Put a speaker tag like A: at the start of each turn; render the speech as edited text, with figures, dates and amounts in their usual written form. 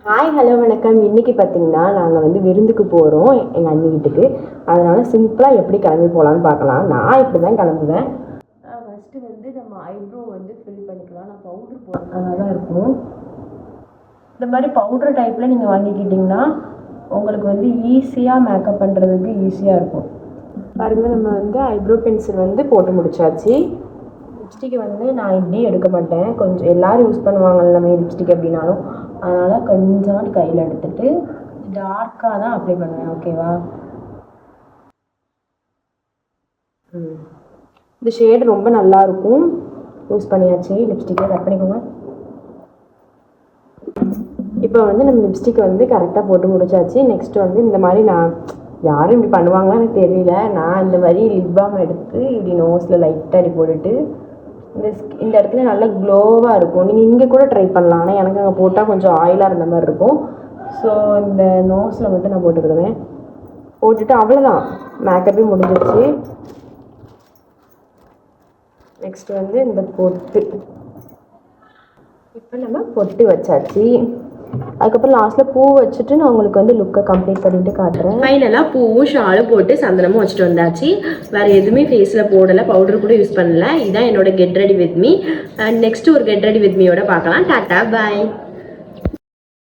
A: Hi hello வணக்கம். இன்றைக்கி பார்த்திங்கன்னா நாங்கள் வந்து விருந்துக்கு போகிறோம் எங்கள் அண்ணி வீட்டுக்கு. அதனால் சிம்பிளாக எப்படி கிளம்பி போகலான்னு பார்க்கலாம். நான் இப்படி தான் கிளம்புவேன். ஃபஸ்ட்டு வந்து நம்ம ஐப்ரோ வந்து ஃபில் பண்ணிக்கலாம். நான் பவுட்ரு போடுறதுக்காக தான் இருக்கும். இந்த மாதிரி பவுட்ரு டைப்பில் நீங்கள் வாங்கிக்கிட்டிங்கன்னா உங்களுக்கு வந்து ஈஸியாக மேக்கப் பண்ணுறதுக்கு ஈஸியாக இருக்கும். பாருங்கள், நம்ம வந்து ஐப்ரோ பென்சில் வந்து போட்டு முடிச்சாச்சு. லிப்ஸ்டிக்கை வந்து நான் இப்படி எடுக்க மாட்டேன். கொஞ்சம் எல்லோரும் யூஸ் பண்ணுவாங்கல்ல நம்ம லிப்ஸ்டிக் அப்படின்னாலும், அதனால் கொஞ்சோண்டு கையில் எடுத்துகிட்டு டார்க்காக தான் அப்ளை பண்ணுவேன். ஓகேவா? இந்த ஷேடு ரொம்ப நல்லாயிருக்கும். யூஸ் பண்ணியாச்சு. லிப்ஸ்டிக்கை கட் பண்ணிக்கோங்க. இப்போ வந்து நம்ம லிப்ஸ்டிக்கை வந்து கரெக்டாக போட்டு முடிச்சாச்சு. நெக்ஸ்ட்டு வந்து இந்த மாதிரி நான் யாரும் இப்படி பண்ணுவாங்களான்னு எனக்கு தெரியல. நான் இந்த மாதிரி லிப் பாம் எடுத்து இப்படி நோஸில் லைட்டாக அடி போட்டுட்டு இந்த இடத்துல நல்லா க்ளோவாக இருக்கும். நீங்கள் இங்கே கூட ட்ரை பண்ணலாம். ஆனால் எனக்கு அங்கே போட்டால் கொஞ்சம் ஆயிலாக இருந்த மாதிரி இருக்கும். ஸோ இந்த நோஸில் மட்டும் நான் போட்டுக்கிடுவேன். போட்டுட்டு அவ்வளோதான், மேக்கப்பே முடிஞ்சிடுச்சு. நெக்ஸ்ட்டு வந்து இந்த பொட்டு. இப்போ நம்ம பொட்டு வச்சாச்சு. அதுக்கப்புறம் லாஸ்ட்டில் பூ வச்சுட்டு நான் உங்களுக்கு வந்து லுக்கை கம்ப்ளீட் பண்ணிட்டு காட்டுறேன். ஃபைனலாக பூவும் ஷாலும் போட்டு சந்தனமும் வச்சுட்டு வந்தாச்சு. வேறு எதுவுமே ஃபேஸில் போடலை, பவுடர் கூட யூஸ் பண்ணல. இதுதான் என்னோட get ready with me. Next ஒரு கெட் ரெடி வித் மீயோட பார்க்கலாம். டாட்டா பாய்.